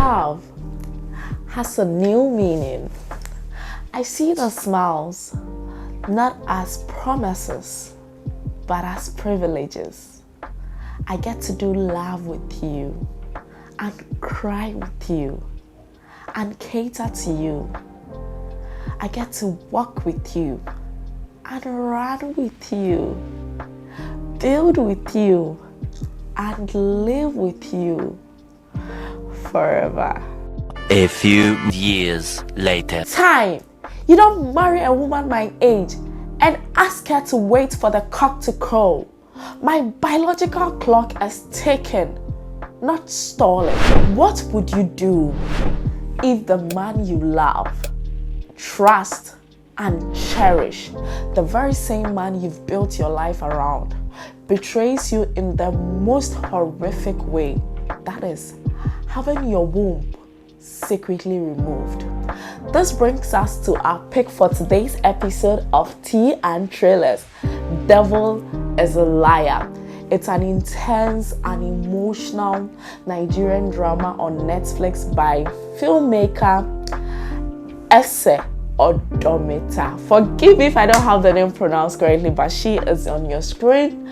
love has a new meaning. I see the smiles not as promises, but as privileges. I get to do love with you and cry with you and cater to you. I get to walk with you and run with you, build with you and live with you forever. A few years later. Time. You don't marry a woman my age and ask her to wait for the cock to crow. My biological clock is ticking, not stalling. What would you do if the man you love, trust, and cherish, the very same man you've built your life around, betrays you in the most horrific way? That is, having your womb secretly removed. This brings us to our pick for today's episode of Tea and Trailers. Devil is a Liar. It's an intense and emotional Nigerian drama on Netflix by filmmaker Ese Odometa. Forgive me if I don't have the name pronounced correctly, but she is on your screen.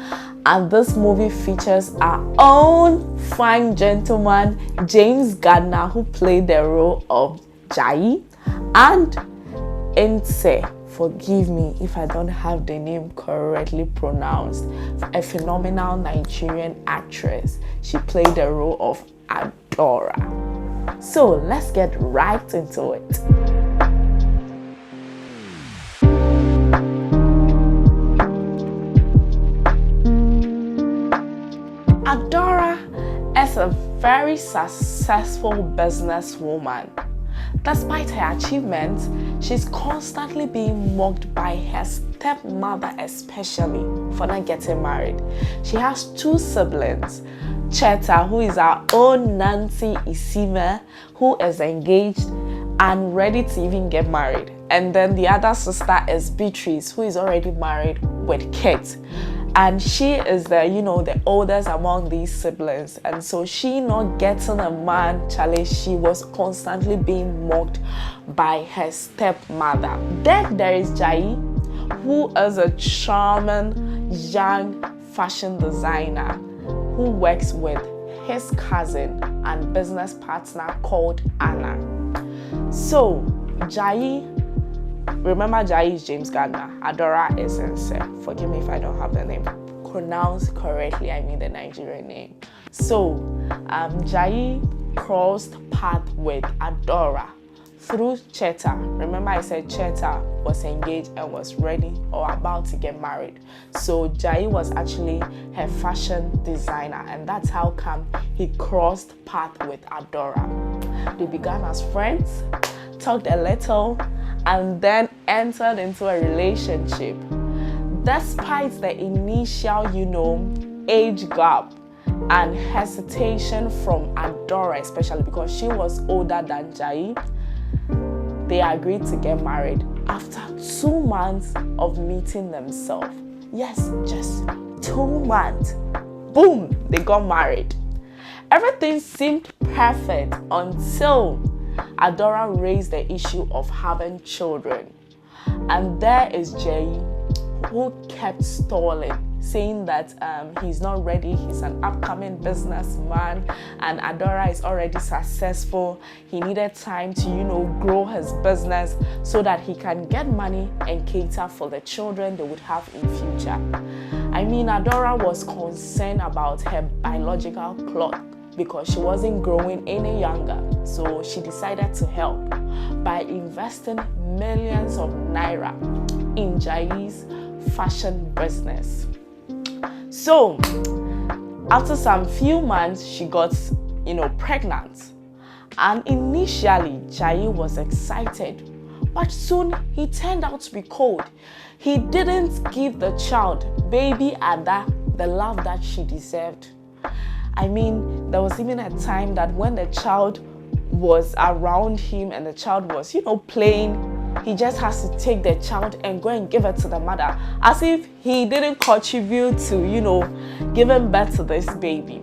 And this movie features our own fine gentleman, James Gardiner, who played the role of Jayie, and Nse, forgive me if I don't have the name correctly pronounced, a phenomenal Nigerian actress. She played the role of Adaora. So let's get right into it. Adaora is a very successful businesswoman. Despite her achievements, she's constantly being mocked by her stepmother, especially for not getting married. She has two siblings, Cheta, who is our own Nse Ikpe-Etim, who is engaged and ready to even get married. And then the other sister is Beatrice, who is already married with kids. And she is the oldest among these siblings. And so she not getting a man, Charlie, she was constantly being mocked by her stepmother. Then there is Jayie, who is a charming young fashion designer who works with his cousin and business partner called Anna. So Jayie, remember Jayie is James Gardiner, Adaora is Nse. Forgive me if I don't have the name pronounced correctly, I mean the Nigerian name. So Jayie crossed path with Adaora through Cheta. Remember I said Cheta was engaged and was ready or about to get married. So Jayie was actually her fashion designer, and that's how come he crossed path with Adaora. They began as friends, talked a little, and then entered into a relationship. Despite the initial, age gap and hesitation from Adaora, especially because she was older than Jayie, they agreed to get married after 2 months of meeting themselves. Yes, just 2 months. Boom, they got married. Everything seemed perfect until Adaora raised the issue of having children. And there is Jayie, who kept stalling, saying that he's not ready, he's an upcoming businessman, and Adaora is already successful. He needed time to, grow his business so that he can get money and cater for the children they would have in future. I mean, Adaora was concerned about her biological clock because she wasn't growing any younger. So she decided to help by investing millions of naira in Jayie's fashion business. So after some few months, she got, pregnant. And initially, Jayie was excited, but soon he turned out to be cold. He didn't give the child, baby Ada, the love that she deserved. I mean, there was even a time that when the child was around him and the child was, playing, he just has to take the child and go and give it to the mother, as if he didn't contribute to, giving birth to this baby.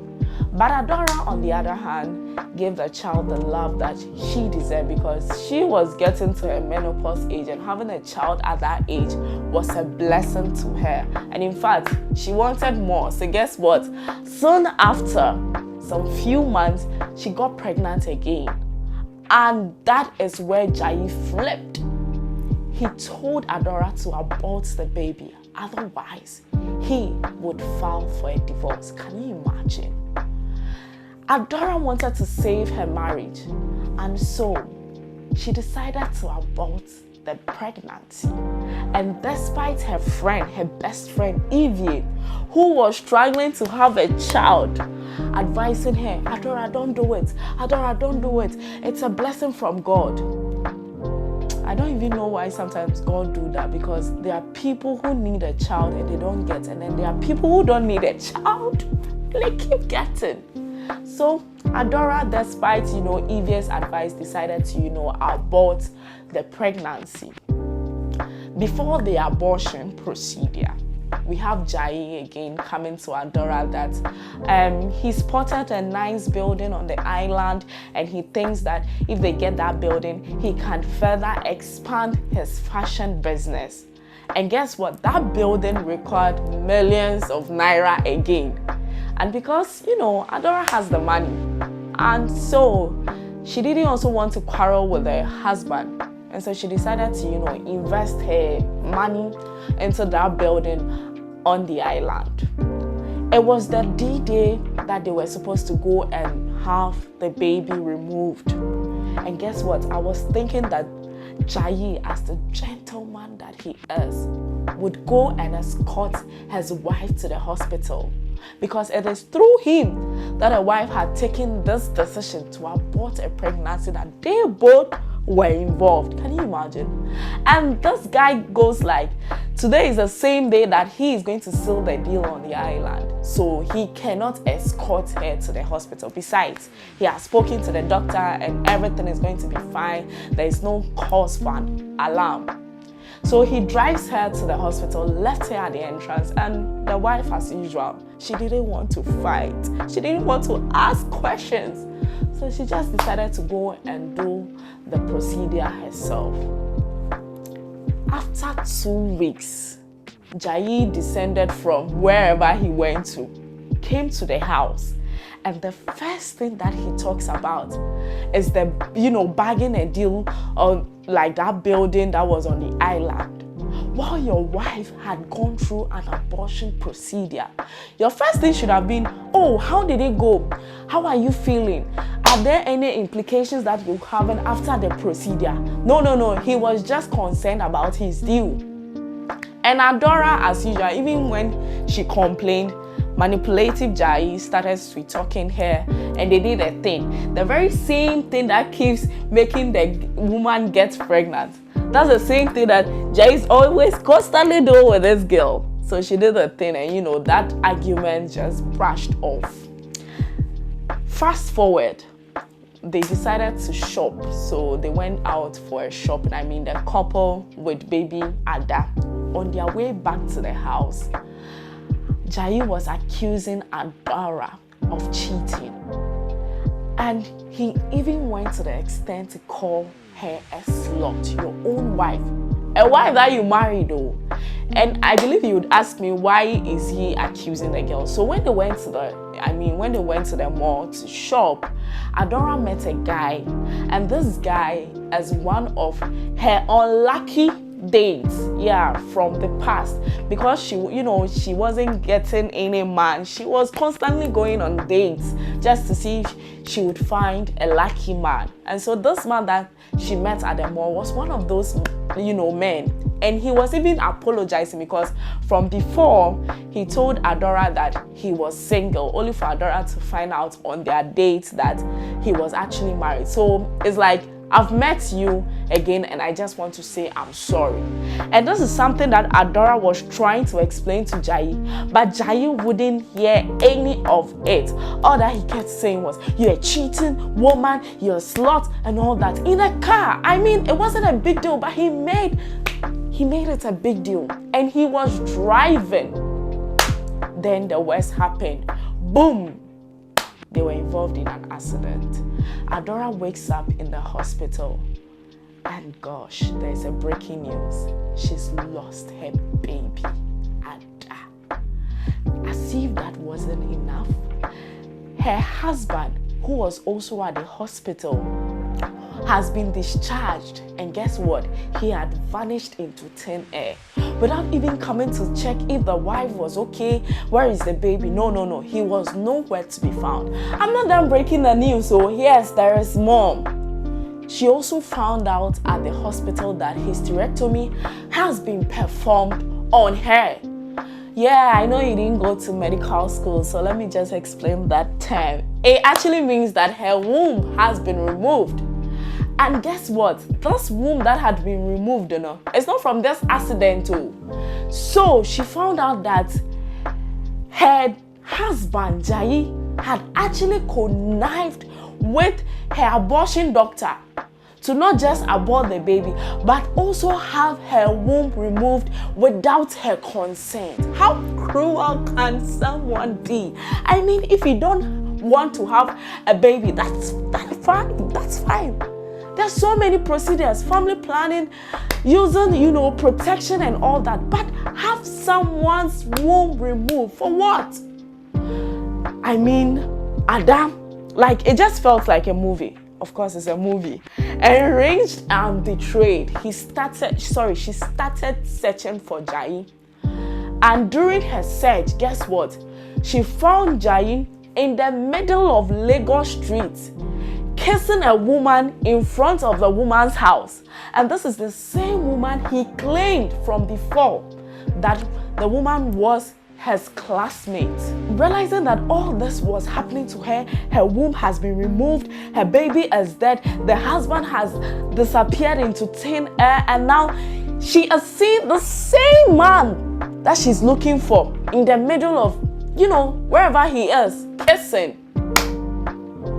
But Adaora, on the other hand, gave the child the love that she deserved, because she was getting to her menopause age, and having a child at that age was a blessing to her. And in fact, she wanted more. So guess what? Soon after, some few months, she got pregnant again. And that is where Jayie flipped. He told Adaora to abort the baby. Otherwise, he would file for a divorce. Can you imagine? Adaora wanted to save her marriage, and so she decided to abort the pregnancy. And despite her friend, her best friend, Eve, who was struggling to have a child, advising her, Adaora, don't do it. Adaora, don't do it. It's a blessing from God. I don't even know why sometimes God do that, because there are people who need a child and they don't get, and then there are people who don't need a child, they keep getting. So Adaora, despite Eve's advice, decided to abort the pregnancy. Before the abortion procedure, we have Jayie again coming to Adaora that he spotted a nice building on the island, and he thinks that if they get that building, he can further expand his fashion business. And guess what? That building required millions of naira again. And because, Adaora has the money, and so she didn't also want to quarrel with her husband. And so she decided to, invest her money into that building on the island. It was the D-Day that they were supposed to go and have the baby removed. And guess what? I was thinking that Jayie, as the gentleman that he is, would go and escort his wife to the hospital, because it is through him that a wife had taken this decision to abort a pregnancy that they both were involved. Can you imagine? And this guy goes like, today is the same day that he is going to seal the deal on the island, so he cannot escort her to the hospital. Besides, he has spoken to the doctor and everything is going to be fine. There is no cause for an alarm. So he drives her to the hospital, left her at the entrance, and the wife, as usual, she didn't want to fight. She didn't want to ask questions. So she just decided to go and do the procedure herself. After 2 weeks, Jayie descended from wherever he went to, came to the house, and the first thing that he talks about is the, bagging a deal on like that building that was on the island. While your wife had gone through an abortion procedure, your first thing should have been, oh, how did it go? How are you feeling? Are there any implications that you haven't after the procedure? No. He was just concerned about his deal. And Adaora, as usual, even when she complained, manipulative Jayie started sweet-talking her, and they did a thing. The very same thing that keeps making the woman get pregnant. That's the same thing that Jayie is always constantly doing with this girl. So she did a thing, and that argument just brushed off. Fast forward, they decided to shop. So they went out for a shopping. The couple with baby Ada. On their way back to the house, Jayie was accusing Adaora of cheating. And he even went to the extent to call her a slut, your own wife. A wife that you married though. And I believe you would ask me, why is he accusing the girl? So when they went to the mall to shop, Adaora met a guy. And this guy is one of her unlucky dates, from the past, because she wasn't getting any man. She was constantly going on dates just to see if she would find a lucky man. And so this man that she met at the mall was one of those men, and he was even apologizing, because from before he told Adaora that he was single, only for Adaora to find out on their date that he was actually married. So it's like, I've met you again and I just want to say I'm sorry. And this is something that Adaora was trying to explain to Jayie, but Jayie wouldn't hear any of it. All that he kept saying was, you're a cheating woman, you're a slut, and all that. In a car. It wasn't a big deal, but he made it a big deal. And he was driving. Then the worst happened. Boom! they were involved in an accident. Adaora wakes up in the hospital and gosh, there's a breaking news. She's lost her baby, Ada. As if that wasn't enough, her husband, who was also at the hospital, has been discharged, and guess what? He had vanished into thin air without even coming to check if the wife was okay. Where is the baby? No, he was nowhere to be found. I'm not done breaking the news, so yes, there is more. She also found out at the hospital that hysterectomy has been performed on her. Yeah, I know you didn't go to medical school, so let me just explain that term. It actually means that her womb has been removed. And guess what? This womb that had been removed, it's not from this accident too. So she found out that her husband, Jayie, had actually connived with her abortion doctor to not just abort the baby, but also have her womb removed without her consent. How cruel can someone be? I mean, if you don't want to have a baby, that's fine. There's so many procedures, family planning, using, protection and all that. But have someone's womb removed for what? I mean, Adam, like, it just felt like a movie. Of course, it's a movie. Enraged and betrayed, she started searching for Jayie. And during her search, guess what? She found Jayie in the middle of Lagos street, kissing a woman in front of the woman's house. And this is the same woman he claimed from before that the woman was his classmate. Realizing that all this was happening to her, her womb has been removed, her baby is dead, the husband has disappeared into thin air, and now she is seeing the same man that she's looking for in the middle of, wherever he is, kissing.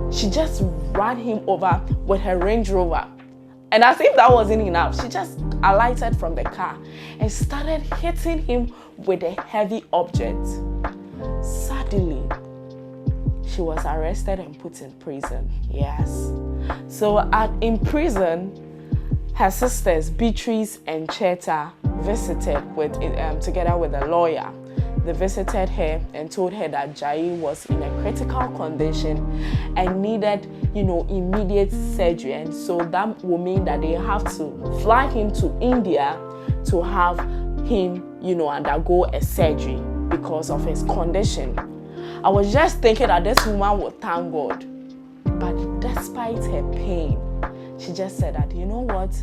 She just ran him over with her Range Rover. And as if that wasn't enough, she just alighted from the car and started hitting him with a heavy object. Suddenly, she was arrested and put in prison. Yes. So in prison, her sisters, Beatrice and Cheta, visited together with a lawyer. They visited her and told her that Jayie was in a critical condition and needed, immediate surgery. And so that will mean that they have to fly him to India to have him, undergo a surgery because of his condition. I was just thinking that this woman would thank God. But despite her pain, she just said that, you know what?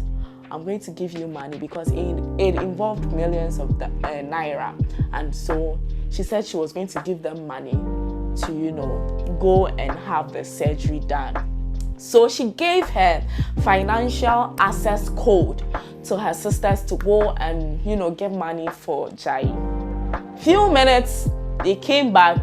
I'm going to give you money because it involved millions of naira. And so she said she was going to give them money to, go and have the surgery done. So she gave her financial access code to her sisters to go and, get money for Jayie. Few minutes, they came back,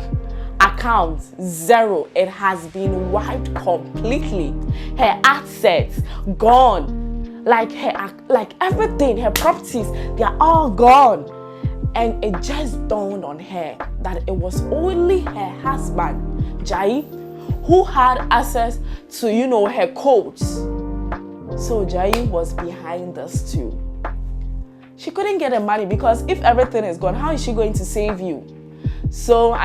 account zero. It has been wiped completely. Her assets gone. Like everything, her properties, they are all gone. And it just dawned on her that it was only her husband, Jayie, who had access to, her codes. So Jayie was behind this too. She couldn't get the money because if everything is gone, how is she going to save you? So,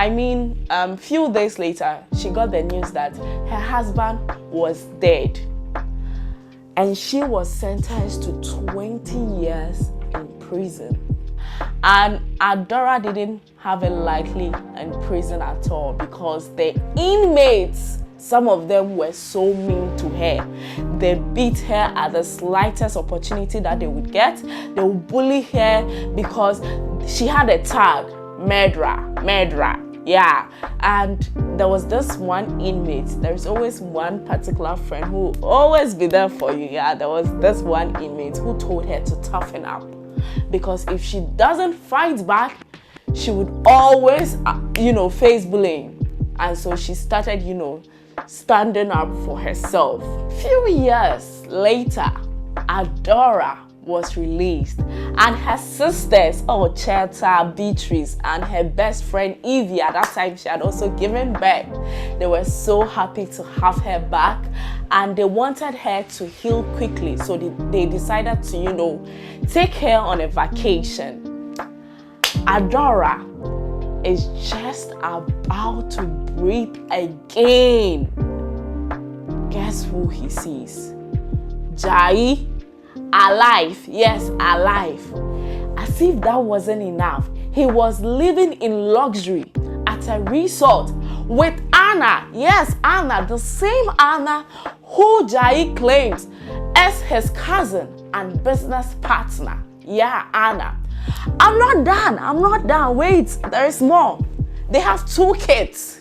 few days later, she got the news that her husband was dead. And she was sentenced to 20 years in prison. And Adaora didn't have it lightly in prison at all because the inmates, some of them were so mean to her. They beat her at the slightest opportunity that they would get. They would bully her because she had a tag, murderer. Yeah, and there was this one inmate. There's always one particular friend who will always be there for you. Yeah, there was this one inmate who told her to toughen up because if she doesn't fight back, she would always, face bullying. And so she started, standing up for herself. Few years later, Adaora was released, and her sisters, Cheta, Beatrice, and her best friend Evie, at that time she had also given birth, they were so happy to have her back, and they wanted her to heal quickly, so they decided to, take her on a vacation. Adaora is just about to breathe again. Guess who he sees? Jayie, alive. Yes, alive. As if that wasn't enough, he was living in luxury at a resort with Anna. Yes, Anna, the same Anna who Jayie claims as his cousin and business partner. Yeah, Anna. I'm not done. Wait, there is more. They have 2 kids.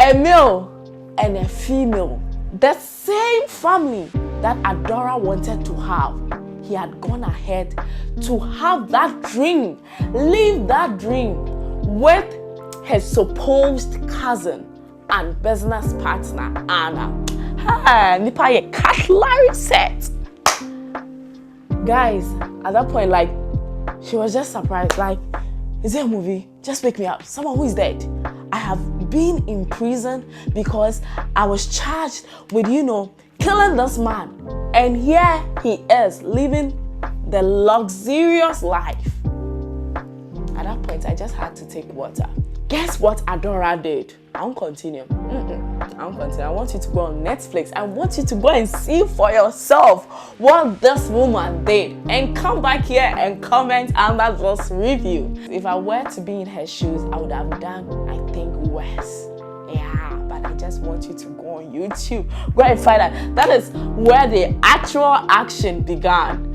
A male and a female. The same family that Adaora wanted to have. He had gone ahead to have that dream, live that dream with his supposed cousin and business partner, Anna. Nipa ye cutlery set. Guys, at that point, she was just surprised. Is there a movie? Just wake me up. Someone who is dead. I have been in prison because I was charged with, killing this man. And here he is, living the luxurious life. At that point, I just had to take water. Guess what Adaora did? I won't continue. I want you to go on Netflix. I want you to go and see for yourself what this woman did. And come back here and comment under this review. If I were to be in her shoes, I would have done, I think, worse. Yeah, but I just want you to go on YouTube. Go and find that. That is where the actual action began.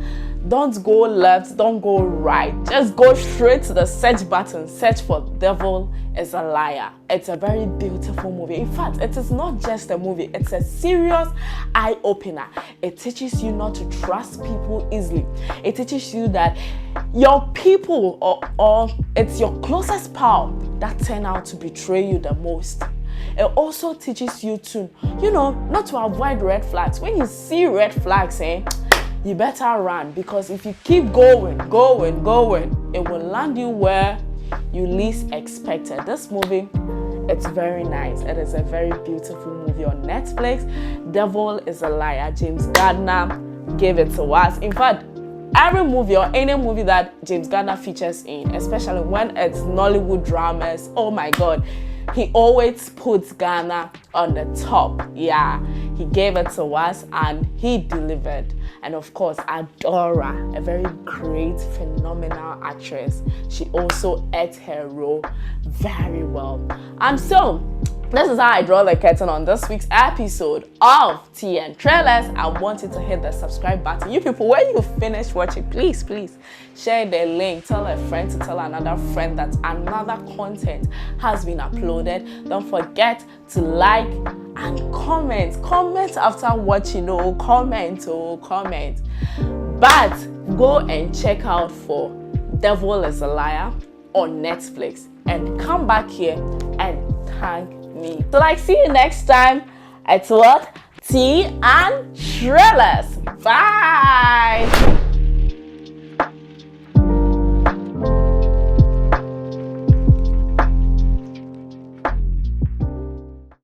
Don't go left, don't go right. Just go straight to the search button. Search for Devil is a Liar. It's a very beautiful movie. In fact, it is not just a movie. It's a serious eye-opener. It teaches you not to trust people easily. It teaches you that your people or it's your closest pal that turn out to betray you the most. It also teaches you to, not to avoid red flags. When you see red flags, you better run, because if you keep going, it will land you where you least expected. This movie, it's very nice. It is a very beautiful movie on Netflix. Devil is a Liar. James Gardiner gave it to us. In fact, every movie or any movie that James Gardiner features in, especially when it's Nollywood dramas, oh my God, he always puts Ghana on the top. Yeah, he gave it to us and he delivered. And of course, Adaora, a very great, phenomenal actress. She also ate her role very well. And so, this is how I draw the curtain on this week's episode of Tea and Trailers. I want you to hit the subscribe button. You people, when you finish watching, please share the link. Tell a friend to tell another friend that another content has been uploaded. Don't forget to like and comment. Comment after watching. Comment. But go and check out for Devil is a Liar on Netflix and come back here and thank me. So see you next time at what? Tea and Trailers. Bye.